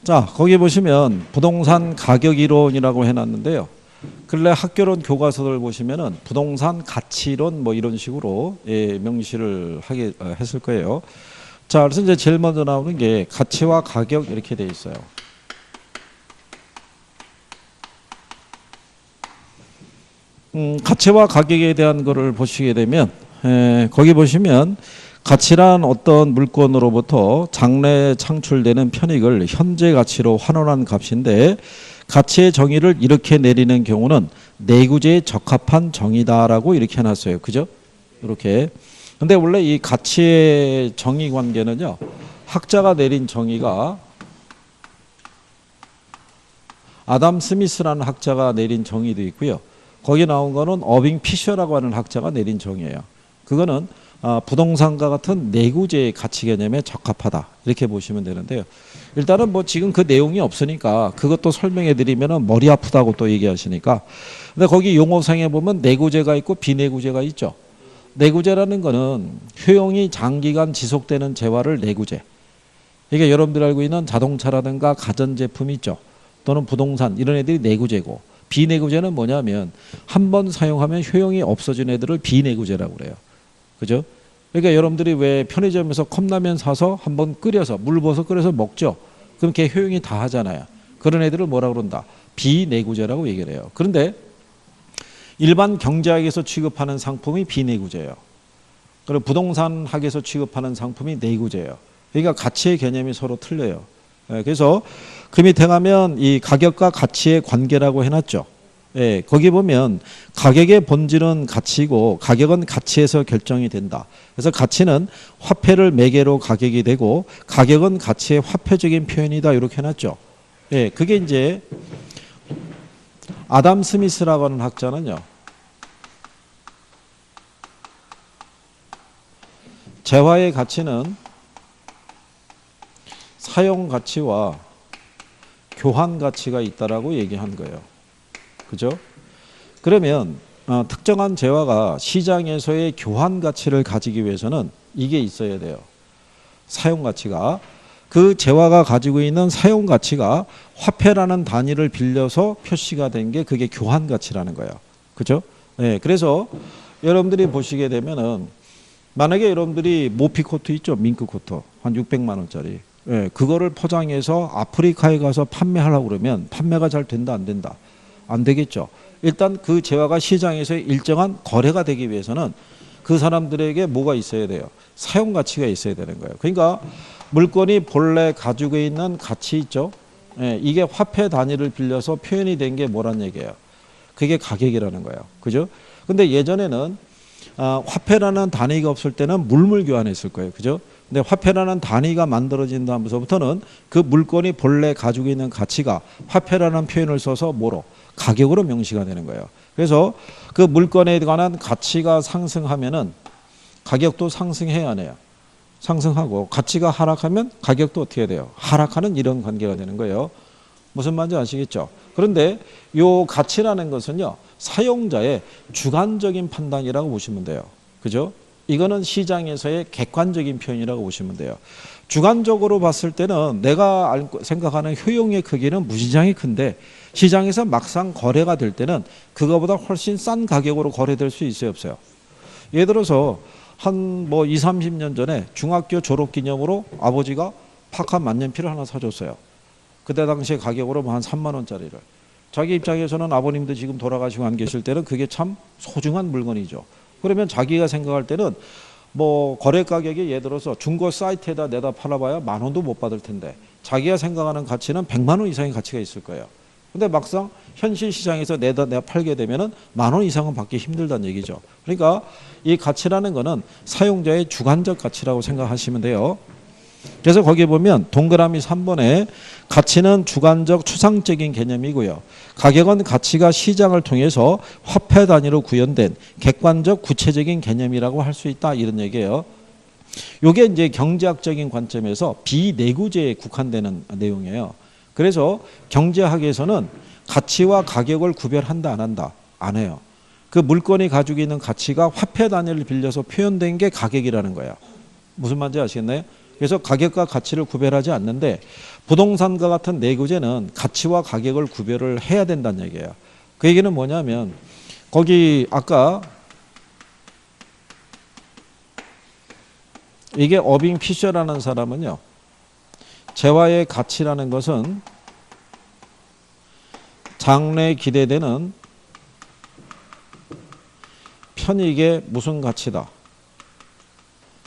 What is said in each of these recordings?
자, 거기 보시면 부동산 가격 이론이라고 해놨는데요. 근래 학교론 교과서들 보시면은 부동산 가치론 뭐 이런 식으로 명시를 했을 거예요. 자, 그래서 이제 제일 먼저 나오는 게 가치와 가격 이렇게 돼 있어요. 가치와 가격에 대한 거를 보시게 되면 거기 보시면 가치란 어떤 물건으로부터 장래에 창출되는 편익을 현재 가치로 환원한 값인데 가치의 정의를 이렇게 내리는 경우는 내구재에 적합한 정의다라고 이렇게 해놨어요. 그죠? 이렇게. 근데 원래 이 가치의 정의 관계는요, 학자가 내린 정의가 아담 스미스라는 학자가 내린 정의도 있고요. 거기 나온 거는 어빙 피셔라고 하는 학자가 내린 정의예요. 그거는 부동산과 같은 내구재의 가치 개념에 적합하다 이렇게 보시면 되는데요. 일단은 뭐 지금 그 내용이 없으니까 그것도 설명해 드리면은 머리 아프다고 또 얘기하시니까. 근데 거기 용어상에 보면 내구재가 있고 비내구재가 있죠. 내구재라는 거는 효용이 장기간 지속되는 재화를 내구재. 이게 여러분들 알고 있는 자동차라든가 가전제품 있죠. 또는 부동산 이런 애들이 내구재고, 비내구재는 뭐냐면 한 번 사용하면 효용이 없어진 애들을 비내구재라고 그래요. 그죠? 그러니까 여러분들이 왜 편의점에서 컵라면 사서 한번 끓여서 물 부어서 끓여서 먹죠. 그럼 걔 효용이 다 하잖아요. 그런 애들을 뭐라 그런다? 비내구재라고 얘기를 해요. 그런데 일반 경제학에서 취급하는 상품이 비내구재예요. 그리고 부동산학에서 취급하는 상품이 내구재예요. 그러니까 가치의 개념이 서로 틀려요. 그래서 그 밑에 가면 이 가격과 가치의 관계라고 해놨죠. 예, 거기 보면 가격의 본질은 가치고 가격은 가치에서 결정이 된다. 그래서 가치는 화폐를 매개로 가격이 되고 가격은 가치의 화폐적인 표현이다 이렇게 해놨죠. 예, 그게 이제 아담 스미스라고 하는 학자는요, 재화의 가치는 사용 가치와 교환 가치가 있다라고 얘기한 거예요. 그죠? 그러면 특정한 재화가 시장에서의 교환 가치를 가지기 위해서는 이게 있어야 돼요. 사용 가치가. 그 재화가 가지고 있는 사용 가치가 화폐라는 단위를 빌려서 표시가 된 게 그게 교환 가치라는 거예요. 그죠? 네, 그래서 여러분들이 보시게 되면은 만약에 여러분들이 모피코트 있죠? 밍크코트. 한 600만 원짜리. 네, 그거를 포장해서 아프리카에 가서 판매하려고 그러면 판매가 잘 된다 안 된다? 안 되겠죠. 일단 그 재화가 시장에서 일정한 거래가 되기 위해서는 그 사람들에게 뭐가 있어야 돼요? 사용 가치가 있어야 되는 거예요. 그러니까 물건이 본래 가지고 있는 가치 있죠. 예, 이게 화폐 단위를 빌려서 표현이 된 게 뭐란 얘기예요? 그게 가격이라는 거예요. 그죠? 근데 예전에는 화폐라는 단위가 없을 때는 물물 교환했을 거예요. 그죠? 근데 화폐라는 단위가 만들어진 다음부터는 그 물건이 본래 가지고 있는 가치가 화폐라는 표현을 써서 뭐로? 가격으로 명시가 되는 거예요. 그래서 그 물건에 관한 가치가 상승하면은 가격도 상승해야 하네요. 상승하고 가치가 하락하면 가격도 어떻게 돼요? 하락하는 이런 관계가 되는 거예요. 무슨 말인지 아시겠죠? 그런데 요 가치라는 것은요, 사용자의 주관적인 판단이라고 보시면 돼요. 그죠? 이거는 시장에서의 객관적인 표현이라고 보시면 돼요. 주관적으로 봤을 때는 내가 생각하는 효용의 크기는 무시장이 큰데 시장에서 막상 거래가 될 때는 그거보다 훨씬 싼 가격으로 거래될 수 있어요, 없어요? 예를 들어서 한 뭐 20, 30년 전에 중학교 졸업 기념으로 아버지가 파카 만년필을 하나 사줬어요. 그때 당시에 가격으로 한 3만 원짜리를. 자기 입장에서는 아버님도 지금 돌아가시고 안 계실 때는 그게 참 소중한 물건이죠. 그러면 자기가 생각할 때는 뭐 거래 가격이 예를 들어서 중고 사이트에다 내다 팔아봐야 10,000원도 못 받을 텐데 자기가 생각하는 가치는 100만 원 이상의 가치가 있을 거예요. 근데 막상 현실 시장에서 내가 팔게 되면은 10,000원 이상은 받기 힘들다는 얘기죠. 그러니까 이 가치라는 거는 사용자의 주관적 가치라고 생각하시면 돼요. 그래서 거기에 보면 동그라미 3번에 가치는 주관적 추상적인 개념이고요. 가격은 가치가 시장을 통해서 화폐 단위로 구현된 객관적 구체적인 개념이라고 할 수 있다 이런 얘기예요. 이게 이제 경제학적인 관점에서 비내구재에 국한되는 내용이에요. 그래서 경제학에서는 가치와 가격을 구별한다 안 한다? 안 해요. 그 물건이 가지고 있는 가치가 화폐 단위를 빌려서 표현된 게 가격이라는 거예요. 무슨 말인지 아시겠나요? 그래서 가격과 가치를 구별하지 않는데 부동산과 같은 내구재는 가치와 가격을 구별을 해야 된다는 얘기예요. 그 얘기는 뭐냐면 거기 아까 이게 어빙 피셔라는 사람은요. 재화의 가치라는 것은 장래에 기대되는 편익의 무슨 가치다.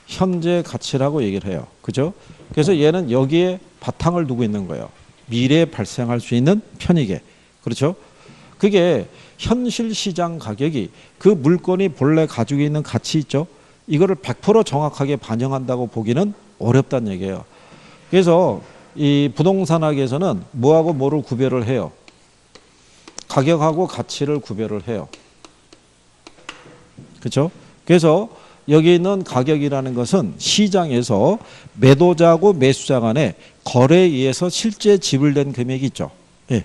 현재 가치라고 얘기를 해요. 그죠? 그래서 얘는 여기에 바탕을 두고 있는 거예요. 미래에 발생할 수 있는 편익에. 그렇죠? 그게 현실 시장 가격이 그 물건이 본래 가지고 있는 가치 있죠? 이거를 100% 정확하게 반영한다고 보기는 어렵다는 얘기예요. 그래서 이 부동산학에서는 뭐하고 뭐를 구별을 해요? 가격하고 가치를 구별을 해요. 그렇죠? 그래서 여기 있는 가격이라는 것은 시장에서 매도자하고 매수자 간의 거래에 의해서 실제 지불된 금액이 있죠. 예.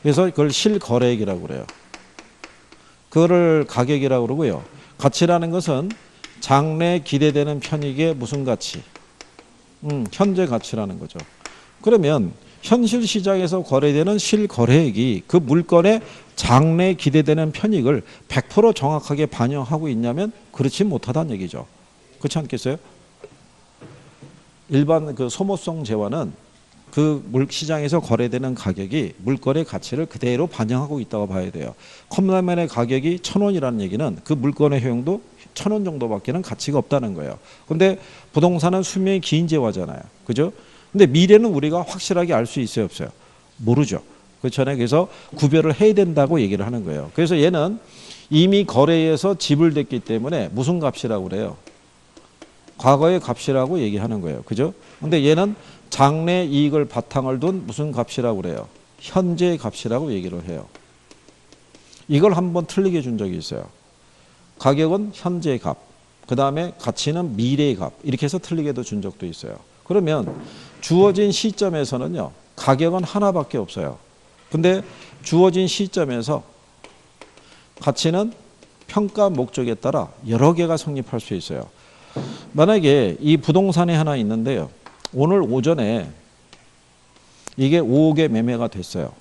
그래서 그걸 실거래액이라고 그래요. 그거를 가격이라고 그러고요. 가치라는 것은 장래에 기대되는 편익의 무슨 가치? 현재 가치라는 거죠. 그러면 현실 시장에서 거래되는 실거래액이 그 물건의 장래에 기대되는 편익을 100% 정확하게 반영하고 있냐면 그렇지 못하다는 얘기죠. 그렇지 않겠어요? 일반 그 소모성 재화는 그 시장에서 거래되는 가격이 물건의 가치를 그대로 반영하고 있다고 봐야 돼요. 컵라면의 가격이 1,000원이라는 얘기는 그 물건의 효용도 1,000원 정도밖에는 가치가 없다는 거예요. 근데 부동산은 수명이 긴 재화잖아요. 그죠? 근데 미래는 우리가 확실하게 알 수 있어요, 없어요? 모르죠. 그렇잖아요. 그래서 구별을 해야 된다고 얘기를 하는 거예요. 그래서 얘는 이미 거래에서 지불됐기 때문에 무슨 값이라고 그래요? 과거의 값이라고 얘기하는 거예요. 그죠? 근데 얘는 장래 이익을 바탕을 둔 무슨 값이라고 그래요? 현재의 값이라고 얘기를 해요. 이걸 한번 틀리게 준 적이 있어요. 가격은 현재의 값, 그 다음에 가치는 미래의 값, 이렇게 해서 틀리게도 준 적도 있어요. 그러면 주어진 시점에서는요, 가격은 하나밖에 없어요. 근데 주어진 시점에서 가치는 평가 목적에 따라 여러 개가 성립할 수 있어요. 만약에 이 부동산이 하나 있는데요. 오늘 오전에 이게 5억에 매매가 됐어요.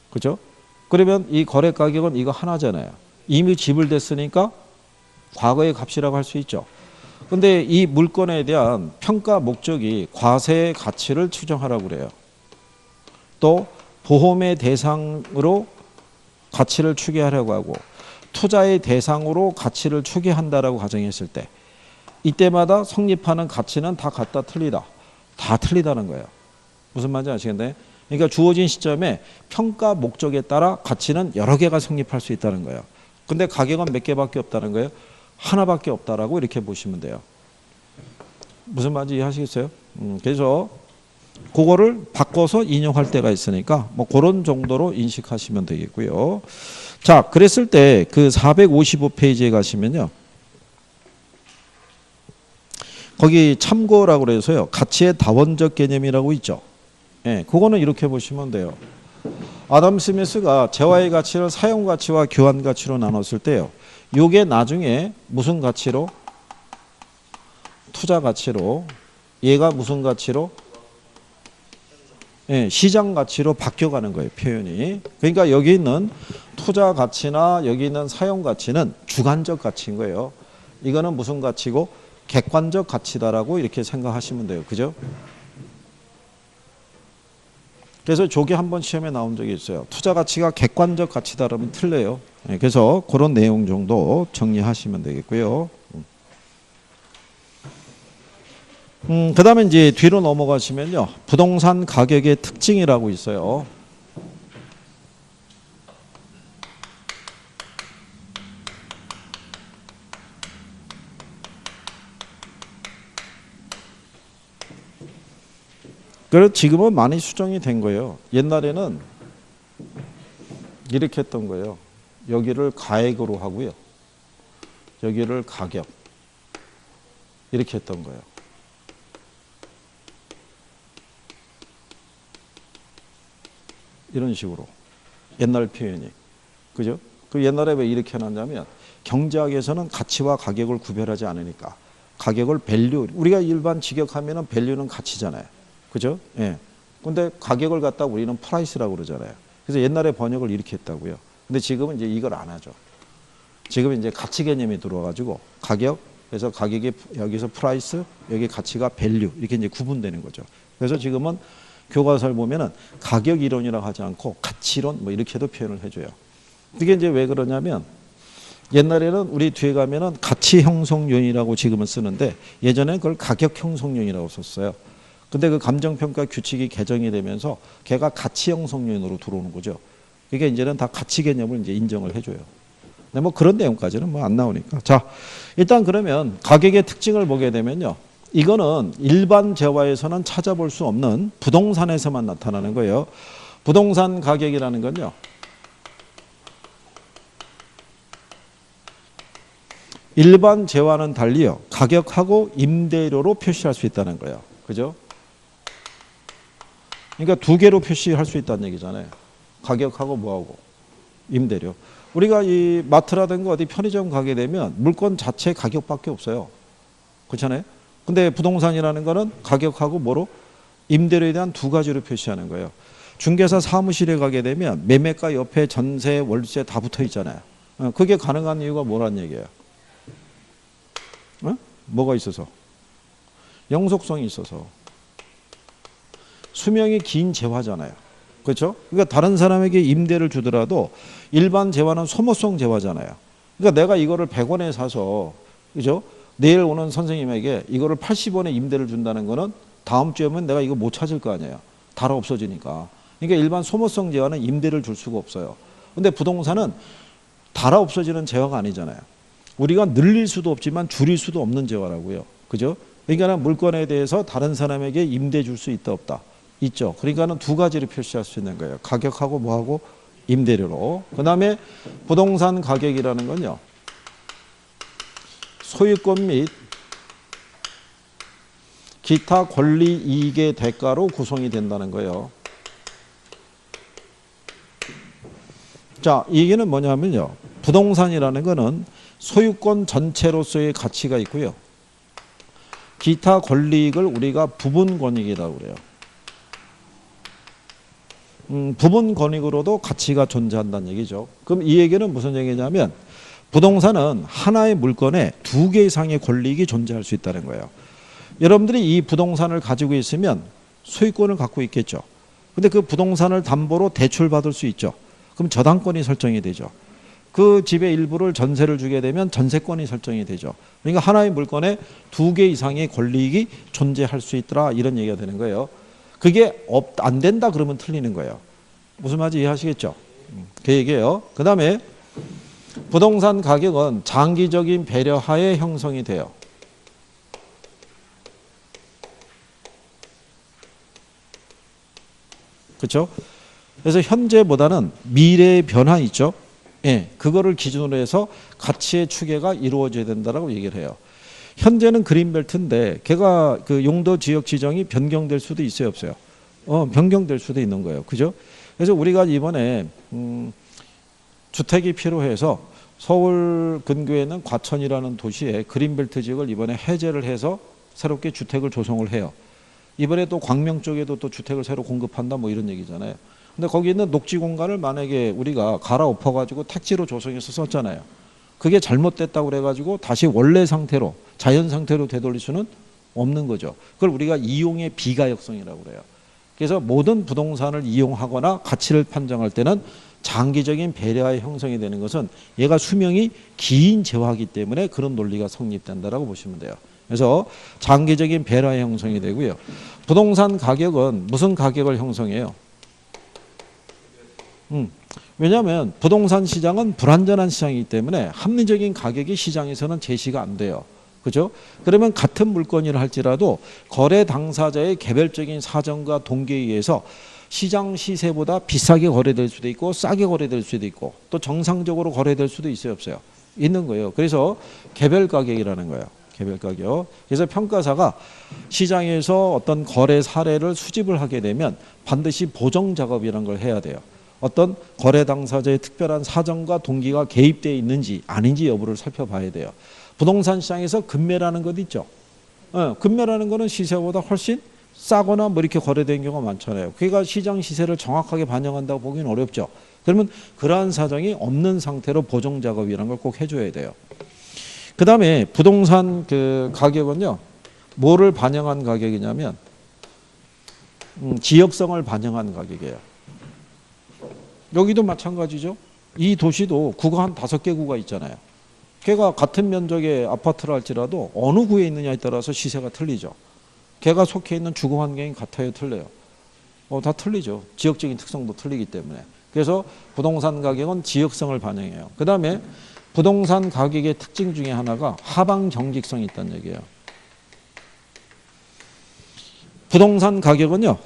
그죠? 그러면 이 거래 가격은 이거 하나잖아요. 이미 지불됐으니까 과거의 값이라고 할 수 있죠. 근데 이 물건에 대한 평가 목적이 과세의 가치를 추정하라고 그래요. 또 보험의 대상으로 가치를 추계하려고 하고 투자의 대상으로 가치를 추계한다라고 가정했을 때 이때마다 성립하는 가치는 다 같다 틀리다. 다 틀리다는 거예요. 무슨 말인지 아시겠나요? 그러니까 주어진 시점에 평가 목적에 따라 가치는 여러 개가 성립할 수 있다는 거예요. 근데 가격은 몇 개밖에 없다는 거예요. 하나밖에 없다라고 이렇게 보시면 돼요. 무슨 말인지 이해하시겠어요? 그래서 그거를 바꿔서 인용할 때가 있으니까 뭐 그런 정도로 인식하시면 되겠고요. 자, 그랬을 때 그 455페이지에 가시면요. 거기 참고라고 그래서요. 가치의 다원적 개념이라고 있죠. 예, 그거는 이렇게 보시면 돼요. 아담 스미스가 재화의 가치를 사용 가치와 교환 가치로 나눴을 때요. 요게 나중에 무슨 가치로? 투자 가치로. 얘가 무슨 가치로? 예, 시장 가치로 바뀌어가는 거예요. 표현이. 그러니까 여기 있는 투자 가치나 여기 있는 사용 가치는 주관적 가치인 거예요. 이거는 무슨 가치고? 객관적 가치다라고 이렇게 생각하시면 돼요. 그죠? 그래서 저게 한번 시험에 나온 적이 있어요. 투자 가치가 객관적 가치다 그러면 틀려요. 그래서 그런 내용 정도 정리하시면 되겠고요. 그 다음에 이제 뒤로 넘어가시면요. 부동산 가격의 특징이라고 있어요. 그래서 지금은 많이 수정이 된 거예요. 옛날에는 이렇게 했던 거예요. 여기를 가액으로 하고요. 여기를 가격. 이렇게 했던 거예요. 이런 식으로. 옛날 표현이. 그죠? 그 옛날에 왜 이렇게 해놨냐면 경제학에서는 가치와 가격을 구별하지 않으니까 가격을 밸류, 우리가 일반 직역하면은 밸류는 가치잖아요. 그죠? 예. 근데 가격을 갖다 우리는 프라이스라고 그러잖아요. 그래서 옛날에 번역을 이렇게 했다고요. 근데 지금은 이제 이걸 안 하죠. 지금은 이제 가치 개념이 들어와가지고 가격, 그래서 가격이 여기서 프라이스, 여기 가치가 밸류 이렇게 이제 구분되는 거죠. 그래서 지금은 교과서를 보면은 가격 이론이라고 하지 않고 가치론 뭐 이렇게도 표현을 해줘요. 이게 이제 왜 그러냐면 옛날에는 우리 뒤에 가면은 가치 형성론이라고 지금은 쓰는데 예전에는 그걸 가격 형성론이라고 썼어요. 근데 그 감정평가 규칙이 개정이 되면서 걔가 가치 형성론으로 들어오는 거죠. 그게 이제는 다 가치 개념을 이제 인정을 해줘요. 근데 뭐 그런 내용까지는 뭐 안 나오니까. 자, 일단 그러면 가격의 특징을 보게 되면요. 이거는 일반 재화에서는 찾아볼 수 없는 부동산에서만 나타나는 거예요. 부동산 가격이라는 건요. 일반 재화는 달리요. 가격하고 임대료로 표시할 수 있다는 거예요. 그죠? 그러니까 두 개로 표시할 수 있다는 얘기잖아요. 가격하고 뭐하고? 임대료. 우리가 이 마트라든가 어디 편의점 가게 되면 물건 자체 가격밖에 없어요. 그렇잖아요? 근데 부동산이라는 거는 가격하고 뭐로? 임대료에 대한 두 가지로 표시하는 거예요. 중개사 사무실에 가게 되면 매매가 옆에 전세, 월세 다 붙어 있잖아요. 그게 가능한 이유가 뭐란 얘기예요? 뭐가 있어서? 영속성이 있어서. 수명이 긴 재화잖아요. 그렇죠? 그러니까 다른 사람에게 임대를 주더라도 일반 재화는 소모성 재화잖아요. 그러니까 내가 이거를 100원에 사서 그죠? 내일 오는 선생님에게 이거를 80원에 임대를 준다는 거는 다음 주에 오면 내가 이거 못 찾을 거 아니에요. 달아 없어지니까. 그러니까 일반 소모성 재화는 임대를 줄 수가 없어요. 근데 부동산은 달아 없어지는 재화가 아니잖아요. 우리가 늘릴 수도 없지만 줄일 수도 없는 재화라고요. 그죠? 그러니까 물건에 대해서 다른 사람에게 임대 줄 수 있다 없다. 있죠. 그러니까는 두 가지를 표시할 수 있는 거예요. 가격하고 뭐하고 임대료로. 그 다음에 부동산 가격이라는 건요. 소유권 및 기타 권리 이익의 대가로 구성이 된다는 거예요. 자, 이 얘기는 뭐냐면요. 부동산이라는 거는 소유권 전체로서의 가치가 있고요. 기타 권리익을 우리가 부분 권익이라고 그래요. 부분 권익으로도 가치가 존재한다는 얘기죠. 그럼 이 얘기는 무슨 얘기냐면 부동산은 하나의 물건에 두 개 이상의 권리익이 존재할 수 있다는 거예요. 여러분들이 이 부동산을 가지고 있으면 소유권을 갖고 있겠죠. 근데 그 부동산을 담보로 대출받을 수 있죠. 그럼 저당권이 설정이 되죠. 그 집의 일부를 전세를 주게 되면 전세권이 설정이 되죠. 그러니까 하나의 물건에 두 개 이상의 권리익이 존재할 수 있더라 이런 얘기가 되는 거예요. 그게 안 된다 그러면 틀리는 거예요. 무슨 말인지 이해하시겠죠? 그 얘기예요. 그 다음에 부동산 가격은 장기적인 배려하에 형성이 돼요. 그렇죠? 그래서 현재보다는 미래의 변화 있죠? 예, 그거를 기준으로 해서 가치의 추계가 이루어져야 된다라고 얘기를 해요. 현재는 그린벨트인데 걔가 그 용도 지역 지정이 변경될 수도 있어요, 없어요? 변경될 수도 있는 거예요. 그죠? 그래서 우리가 이번에 주택이 필요해서 서울 근교에 있는 과천이라는 도시에 그린벨트 지역을 이번에 해제를 해서 새롭게 주택을 조성을 해요. 이번에 또 광명 쪽에도 또 주택을 새로 공급한다 뭐 이런 얘기잖아요. 근데 거기 있는 녹지 공간을 만약에 우리가 갈아엎어 가지고 택지로 조성해서 썼잖아요. 그게 잘못됐다고 그래가지고 다시 원래 상태로 자연 상태로 되돌릴 수는 없는 거죠. 그걸 우리가 이용의 비가역성이라고 그래요. 그래서 모든 부동산을 이용하거나 가치를 판정할 때는 장기적인 배려의 형성이 되는 것은 얘가 수명이 긴 재화이기 때문에 그런 논리가 성립된다라고 보시면 돼요. 그래서 장기적인 배려의 형성이 되고요. 부동산 가격은 무슨 가격을 형성해요? 왜냐하면 부동산 시장은 불안전한 시장이기 때문에 합리적인 가격이 시장에서는 제시가 안 돼요. 그죠? 그러면 같은 물건이라 할지라도 거래 당사자의 개별적인 사정과 동기에 의해서 시장 시세보다 비싸게 거래될 수도 있고 싸게 거래될 수도 있고 또 정상적으로 거래될 수도 있어요, 없어요? 있는 거예요. 그래서 개별 가격이라는 거예요. 개별 가격. 그래서 평가사가 시장에서 어떤 거래 사례를 수집을 하게 되면 반드시 보정 작업이라는 걸 해야 돼요. 어떤 거래 당사자의 특별한 사정과 동기가 개입되어 있는지 아닌지 여부를 살펴봐야 돼요. 부동산 시장에서 급매라는 것 있죠. 급매라는 거는 시세보다 훨씬 싸거나 뭐 이렇게 거래된 경우가 많잖아요. 그러니까 시장 시세를 정확하게 반영한다고 보기는 어렵죠. 그러면 그러한 사정이 없는 상태로 보정 작업이라는 걸 꼭 해줘야 돼요. 그 다음에 부동산 그 가격은요, 뭐를 반영한 가격이냐면 지역성을 반영한 가격이에요. 여기도 마찬가지죠. 이 도시도 구가 한 5개 구가 있잖아요. 걔가 같은 면적의 아파트를 할지라도 어느 구에 있느냐에 따라서 시세가 틀리죠. 걔가 속해 있는 주거 환경이 같아요, 틀려요? 다 틀리죠. 지역적인 특성도 틀리기 때문에. 그래서 부동산 가격은 지역성을 반영해요. 그 다음에 부동산 가격의 특징 중에 하나가 하방 경직성이 있다는 얘기예요. 부동산 가격은요,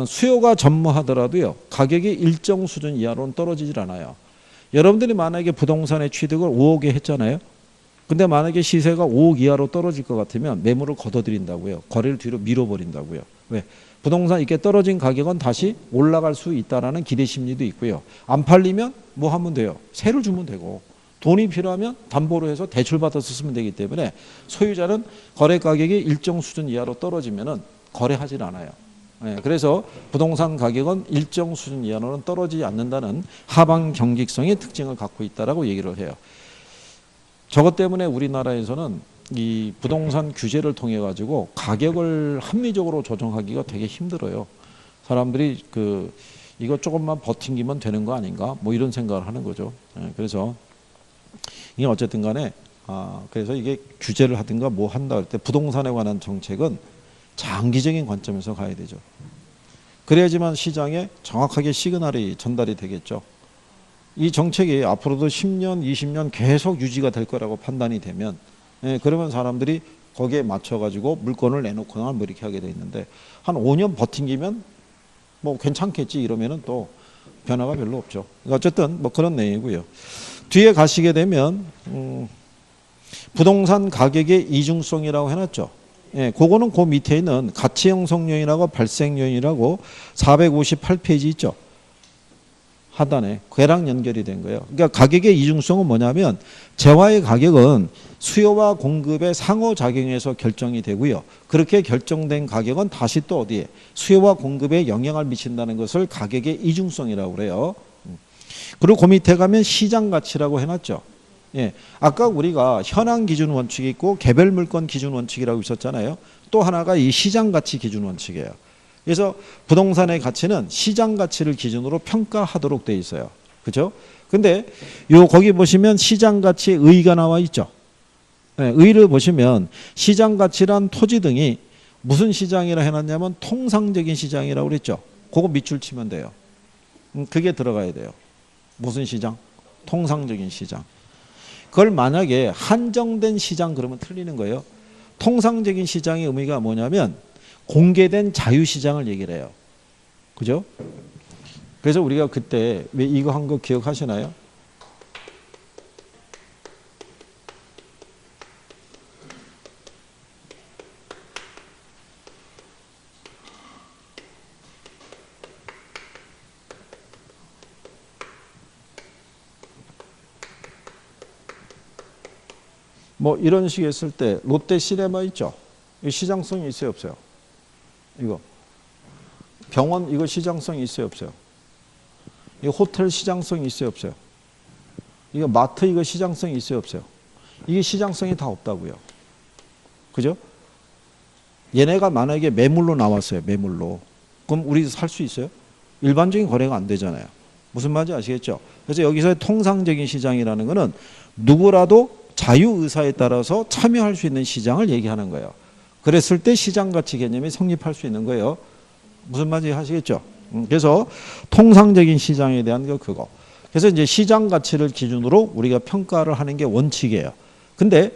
수요가 전무하더라도요, 가격이 일정 수준 이하로는 떨어지질 않아요. 여러분들이 만약에 부동산의 취득을 5억에 했잖아요. 근데 만약에 시세가 5억 이하로 떨어질 것 같으면 매물을 걷어들인다고요. 거래를 뒤로 밀어버린다고요. 왜? 부동산 이렇게 떨어진 가격은 다시 올라갈 수 있다라는 기대 심리도 있고요. 안 팔리면 뭐 하면 돼요? 세를 주면 되고, 돈이 필요하면 담보로 해서 대출받아서 쓰면 되기 때문에 소유자는 거래 가격이 일정 수준 이하로 떨어지면은 거래하질 않아요. 그래서 부동산 가격은 일정 수준 이하로는 떨어지지 않는다는 하방 경직성의 특징을 갖고 있다라고 얘기를 해요. 저것 때문에 우리나라에서는 이 부동산 규제를 통해 가지고 가격을 합리적으로 조정하기가 되게 힘들어요. 사람들이 이거 조금만 버팅기면 되는 거 아닌가? 뭐 이런 생각을 하는 거죠. 그래서 이게 어쨌든 간에 그래서 이게 규제를 하든가 뭐 한다 할 때 부동산에 관한 정책은 장기적인 관점에서 가야 되죠. 그래야지만 시장에 정확하게 시그널이 전달이 되겠죠. 이 정책이 앞으로도 10년, 20년 계속 유지가 될 거라고 판단이 되면, 그러면 사람들이 거기에 맞춰가지고 물건을 내놓거나 뭐 이렇게 하게 돼 있는데, 한 5년 버팅기면 뭐 괜찮겠지 이러면은 또 변화가 별로 없죠. 그러니까 어쨌든 뭐 그런 내용이고요. 뒤에 가시게 되면 부동산 가격의 이중성이라고 해놨죠. 그거는 그 밑에 있는 가치 형성 요인하고 발생 요인이라고 458페이지 있죠. 하단에 걔랑 연결이 된 거예요. 그러니까 가격의 이중성은 뭐냐면 재화의 가격은 수요와 공급의 상호작용에서 결정이 되고요. 그렇게 결정된 가격은 다시 또 어디에 수요와 공급에 영향을 미친다는 것을 가격의 이중성이라고 그래요. 그리고 그 밑에 가면 시장 가치라고 해놨죠. 아까 우리가 현황 기준 원칙이 있고 개별 물건 기준 원칙이라고 있었잖아요. 또 하나가 이 시장 가치 기준 원칙이에요. 그래서 부동산의 가치는 시장 가치를 기준으로 평가하도록 돼 있어요. 그죠? 근데 거기 보시면 시장 가치의 의의가 나와 있죠. 의의를 보시면 시장 가치란 토지 등이 무슨 시장이라 해놨냐면 통상적인 시장이라고 그랬죠. 그거 밑줄 치면 돼요. 그게 들어가야 돼요. 무슨 시장? 통상적인 시장. 그걸 만약에 한정된 시장 그러면 틀리는 거예요. 통상적인 시장의 의미가 뭐냐면 공개된 자유시장을 얘기를 해요. 그죠? 그래서 우리가 그때 왜 이거 한 거 기억하시나요? 뭐 이런 식의 했을 때 롯데 시네마 있죠? 시장성이 있어요, 없어요? 이거 병원 이거 시장성이 있어요, 없어요? 이거 호텔 시장성이 있어요, 없어요? 이거 마트 이거 시장성이 있어요, 없어요? 이게 시장성이 다 없다고요. 그죠? 얘네가 만약에 매물로 나왔어요, 매물로. 그럼 우리 살 수 있어요? 일반적인 거래가 안 되잖아요. 무슨 말인지 아시겠죠? 그래서 여기서의 통상적인 시장이라는 거는 누구라도 자유의사에 따라서 참여할 수 있는 시장을 얘기하는 거예요. 그랬을 때 시장가치 개념이 성립할 수 있는 거예요. 무슨 말인지 아시겠죠? 그래서 통상적인 시장에 대한 그거. 그래서 이제 시장 가치를 기준으로 우리가 평가를 하는 게 원칙이에요. 근데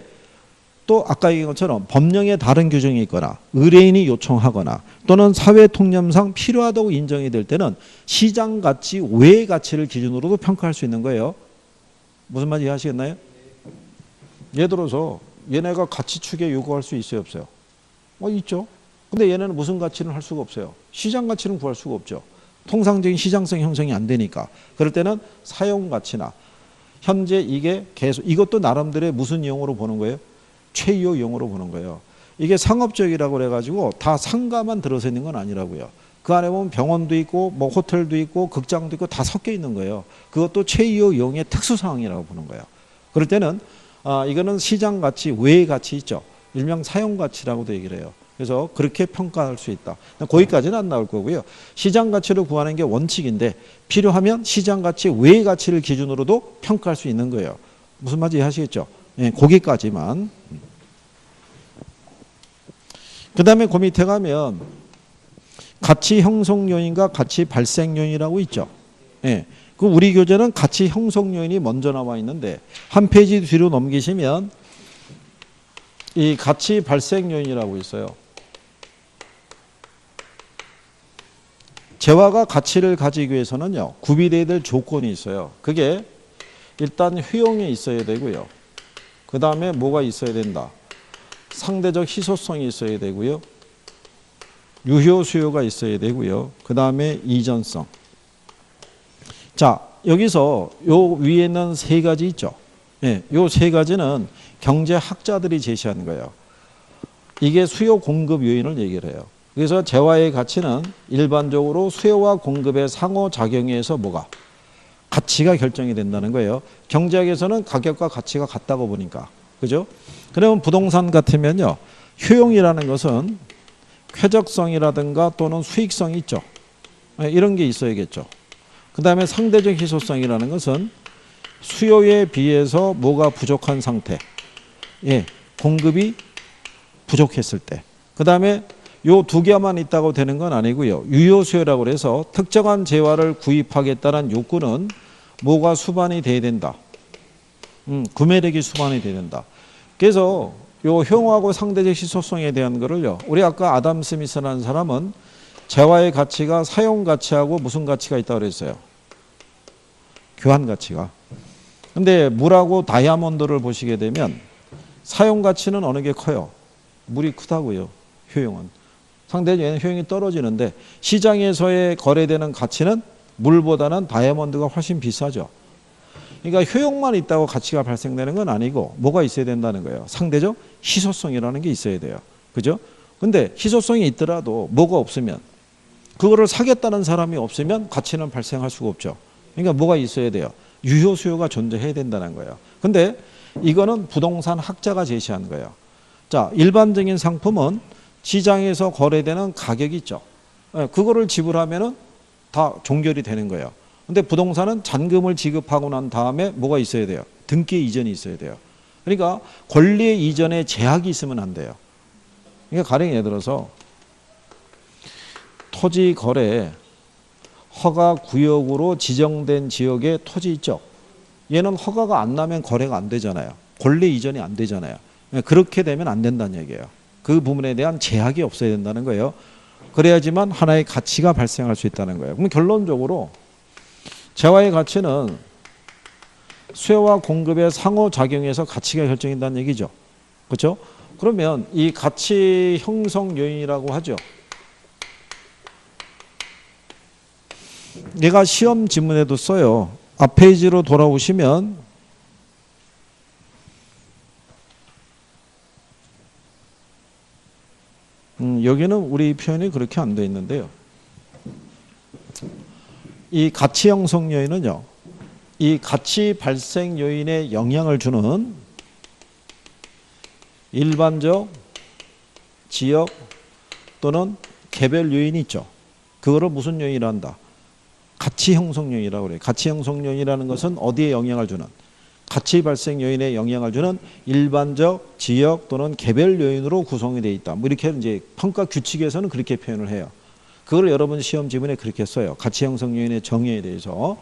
또 아까 얘기한 것처럼 법령에 다른 규정이 있거나 의뢰인이 요청하거나 또는 사회 통념상 필요하다고 인정이 될 때는 시장 가치 외의 가치를 기준으로도 평가할 수 있는 거예요. 무슨 말인지 아시겠나요? 예를 들어서 얘네가 가치 추계 요구할 수 있어요, 없어요? 있죠. 근데 얘네는 무슨 가치는 할 수가 없어요. 시장 가치는 구할 수가 없죠. 통상적인 시장성 형성이 안 되니까. 그럴 때는 사용 가치나 현재 이게 계속 이것도 나름대로의 무슨 이용으로 보는 거예요? 최이호 이용으로 보는 거예요. 이게 상업적이라고 그래가지고 다 상가만 들어서 있는 건 아니라고요. 그 안에 보면 병원도 있고 뭐 호텔도 있고 극장도 있고 다 섞여 있는 거예요. 그것도 최이호 이용의 특수 상황이라고 보는 거예요. 그럴 때는 이거는 시장 가치 외의 가치 있죠. 일명 사용 가치라고도 얘기를 해요. 그래서 그렇게 평가할 수 있다. 거기까지는 안 나올 거고요. 시장 가치를 구하는 게 원칙인데 필요하면 시장 가치 외의 가치를 기준으로도 평가할 수 있는 거예요. 무슨 말인지 이해하시겠죠? 예, 거기까지만. 그 다음에 그 밑에 가면 가치 형성 요인과 가치 발생 요인이라고 있죠. 예. 그 우리 교재는 가치 형성 요인이 먼저 나와 있는데 한 페이지 뒤로 넘기시면 이 가치 발생 요인이라고 있어요. 재화가 가치를 가지기 위해서는요, 구비되어야 될 조건이 있어요. 그게 일단 효용이 있어야 되고요. 그 다음에 뭐가 있어야 된다? 상대적 희소성이 있어야 되고요. 유효 수요가 있어야 되고요. 그 다음에 이전성. 자, 여기서 요 위에는 세 가지 있죠. 예, 요 세 가지는 경제학자들이 제시한 거예요. 이게 수요 공급 요인을 얘기를 해요. 그래서 재화의 가치는 일반적으로 수요와 공급의 상호작용에 의해서 뭐가? 가치가 결정이 된다는 거예요. 경제학에서는 가격과 가치가 같다고 보니까. 그죠? 그러면 부동산 같으면요, 효용이라는 것은 쾌적성이라든가 또는 수익성이 있죠. 이런 게 있어야겠죠. 그 다음에 상대적 희소성이라는 것은 수요에 비해서 뭐가 부족한 상태. 예, 공급이 부족했을 때. 그 다음에 요 두 개만 있다고 되는 건 아니고요. 유효 수요라고 해서 특정한 재화를 구입하겠다는 욕구는 뭐가 수반이 돼야 된다. 구매력이 수반이 돼야 된다. 그래서 요 효용하고 상대적 희소성에 대한 거를요, 우리 아까 아담 스미스라는 사람은 재화의 가치가 사용 가치하고 무슨 가치가 있다고 그랬어요? 교환 가치가. 근데 물하고 다이아몬드를 보시게 되면 사용 가치는 어느 게 커요? 물이 크다고요. 효용은. 상대적인 효용이 떨어지는데 시장에서의 거래되는 가치는 물보다는 다이아몬드가 훨씬 비싸죠. 그러니까 효용만 있다고 가치가 발생되는 건 아니고 뭐가 있어야 된다는 거예요. 상대적 희소성이라는 게 있어야 돼요. 그죠? 근데 희소성이 있더라도 뭐가 없으면, 그거를 사겠다는 사람이 없으면 가치는 발생할 수가 없죠. 그러니까 뭐가 있어야 돼요? 유효 수요가 존재해야 된다는 거예요. 근데 이거는 부동산 학자가 제시한 거예요. 자, 일반적인 상품은 시장에서 거래되는 가격이 있죠. 그거를 지불하면은 다 종결이 되는 거예요. 근데 부동산은 잔금을 지급하고 난 다음에 뭐가 있어야 돼요? 등기 이전이 있어야 돼요. 그러니까 권리의 이전에 제약이 있으면 안 돼요. 그러니까 가령 예를 들어서 토지 거래 허가 구역으로 지정된 지역의 토지 있죠. 얘는 허가가 안 나면 거래가 안 되잖아요. 권리 이전이 안 되잖아요. 그렇게 되면 안 된다는 얘기예요. 그 부분에 대한 제약이 없어야 된다는 거예요. 그래야지만 하나의 가치가 발생할 수 있다는 거예요. 그럼 결론적으로 재화의 가치는 수요와 공급의 상호작용에서 가치가 결정된다는 얘기죠. 그렇죠? 그러면 이 가치 형성 요인이라고 하죠. 얘가 시험 지문에도 써요. 앞 페이지로 돌아오시면 여기는 우리 표현이 그렇게 안 돼 있는데요. 이 가치 형성 요인은요, 이 가치 발생 요인에 영향을 주는 일반적, 지역 또는 개별 요인이 있죠. 그거를 무슨 요인이라 한다? 가치 형성 요인이라고 그래요. 가치 형성 요인이라는 것은 어디에 영향을 주는? 가치 발생 요인에 영향을 주는 일반적, 지역 또는 개별 요인으로 구성이 되어 있다. 뭐 이렇게 이제 평가 규칙에서는 그렇게 표현을 해요. 그걸 여러분 시험 지문에 그렇게 써요. 가치 형성 요인의 정의에 대해서.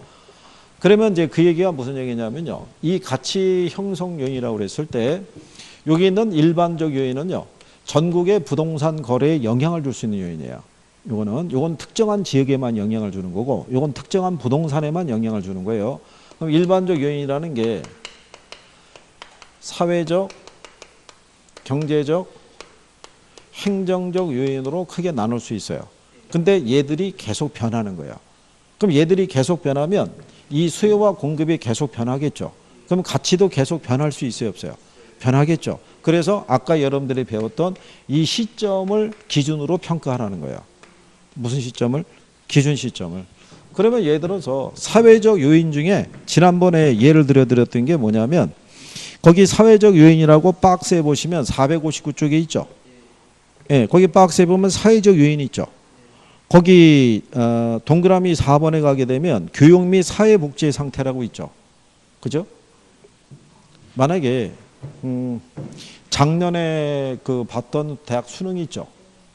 그러면 이제 그 얘기가 무슨 얘기냐면요. 이 가치 형성 요인이라고 그랬을 때 여기 있는 일반적 요인은요, 전국의 부동산 거래에 영향을 줄 수 있는 요인이에요. 요건 특정한 지역에만 영향을 주는 거고, 요건 특정한 부동산에만 영향을 주는 거예요. 그럼 일반적 요인이라는 게 사회적, 경제적, 행정적 요인으로 크게 나눌 수 있어요. 근데 얘들이 계속 변하는 거예요. 그럼 얘들이 계속 변하면 이 수요와 공급이 계속 변하겠죠. 그럼 가치도 계속 변할 수 있어요, 없어요? 변하겠죠. 그래서 아까 여러분들이 배웠던 이 시점을 기준으로 평가하라는 거예요. 무슨 시점을? 기준 시점을. 그러면 예를 들어서 사회적 요인 중에 지난번에 예를 들어드렸던 게 뭐냐면 거기 사회적 요인이라고 박스에 보시면 459쪽에 있죠. 예, 거기 박스에 보면 사회적 요인이 있죠. 거기 동그라미 4번에 가게 되면 교육 및 사회복지의 상태라고 있죠. 그죠? 만약에 작년에 그 봤던 대학 수능이 있죠.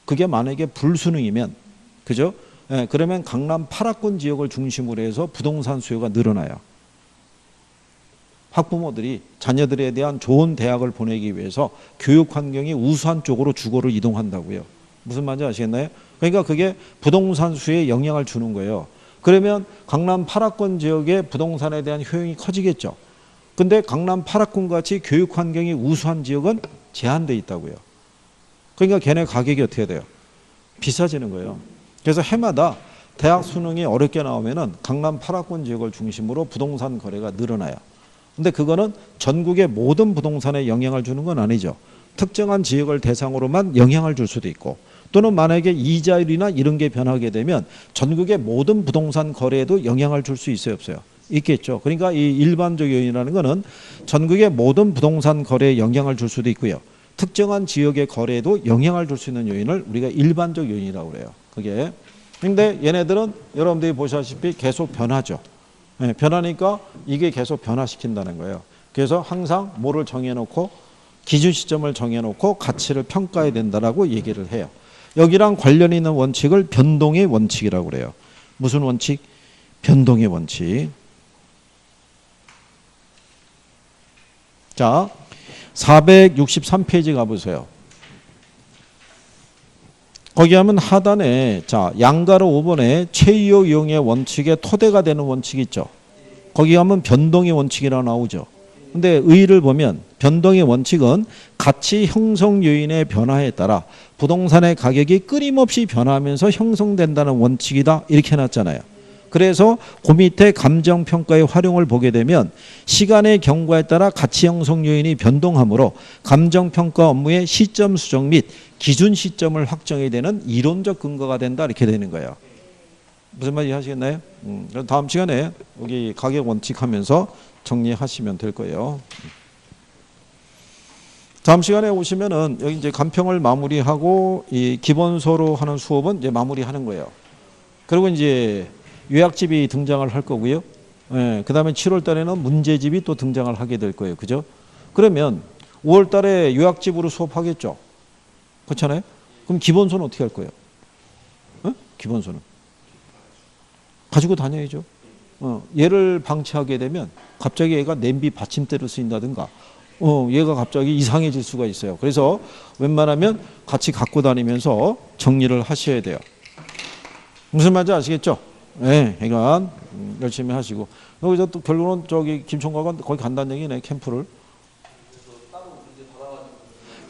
그게 만약에 불수능이면, 그죠? 예, 그러면 강남 8학군 지역을 중심으로 해서 부동산 수요가 늘어나요. 학부모들이 자녀들에 대한 좋은 대학을 보내기 위해서 교육 환경이 우수한 쪽으로 주거를 이동한다고요. 무슨 말인지 아시겠나요? 그러니까 그게 부동산 수요에 영향을 주는 거예요. 그러면 강남 8학군 지역의 부동산에 대한 효용이 커지겠죠. 근데 강남 8학군 같이 교육 환경이 우수한 지역은 제한돼 있다고요. 그러니까 걔네 가격이 어떻게 돼요? 비싸지는 거예요. 그래서 해마다 대학 수능이 어렵게 나오면은 강남 8학군 지역을 중심으로 부동산 거래가 늘어나요. 근데 그거는 전국의 모든 부동산에 영향을 주는 건 아니죠. 특정한 지역을 대상으로만 영향을 줄 수도 있고, 또는 만약에 이자율이나 이런 게 변하게 되면 전국의 모든 부동산 거래에도 영향을 줄 수 있어요, 없어요? 있겠죠. 그러니까 이 일반적 요인이라는 거는 전국의 모든 부동산 거래에 영향을 줄 수도 있고요. 특정한 지역의 거래에도 영향을 줄 수 있는 요인을 우리가 일반적 요인이라고 그래요. 그게. 근데 얘네들은 여러분들이 보시다시피 계속 변하죠. 네, 변하니까 이게 계속 변화시킨다는 거예요. 그래서 항상 뭐를 정해놓고 기준 시점을 정해놓고 가치를 평가해야 된다라고 얘기를 해요. 여기랑 관련 있는 원칙을 변동의 원칙이라고 그래요. 무슨 원칙? 변동의 원칙. 자, 463페이지 가보세요. 거기 하면 하단에 자 양가로 5번에 최이호 이용의 원칙의 토대가 되는 원칙이 있죠. 거기 가면 변동의 원칙이라고 나오죠. 근데 의의를 보면 변동의 원칙은 가치 형성 요인의 변화에 따라 부동산의 가격이 끊임없이 변하면서 형성된다는 원칙이다 이렇게 해놨잖아요. 그래서 그 밑에 감정평가의 활용을 보게 되면 시간의 경과에 따라 가치 형성 요인이 변동하므로 감정평가 업무의 시점 수정 및 기준 시점을 확정해야 되는 이론적 근거가 된다 이렇게 되는 거예요. 무슨 말인지 하시겠나요? 다음 시간에 여기 가격 원칙 하면서 정리하시면 될 거예요. 다음 시간에 오시면은 여기 이제 간평을 마무리하고 이 기본서로 하는 수업은 이제 마무리하는 거예요. 그리고 이제 요약집이 등장을 할 거고요. 예, 그 다음에 7월 달에는 문제집이 또 등장을 하게 될 거예요. 그죠? 그러면 5월 달에 요약집으로 수업하겠죠? 그렇잖아요? 그럼 기본서는 어떻게 할 거예요? 어? 기본서는 가지고 다녀야죠. 얘를 방치하게 되면 갑자기 얘가 냄비 받침대로 쓰인다든가 얘가 갑자기 이상해질 수가 있어요. 그래서 웬만하면 같이 갖고 다니면서 정리를 하셔야 돼요. 무슨 말인지 아시겠죠? 네, 그러니까 열심히 하시고 여기서 또 결국은 저기 김총각은 거기 간다는 얘기네. 캠프를.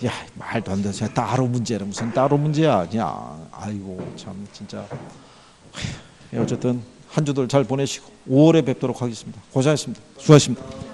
야, 말도 안 돼. 따로 문제는 무슨 따로 문제야. 그냥 아이고 참 진짜. 어쨌든 한 주들 잘 보내시고 5월에 뵙도록 하겠습니다. 고생하셨습니다. 수고하셨습니다.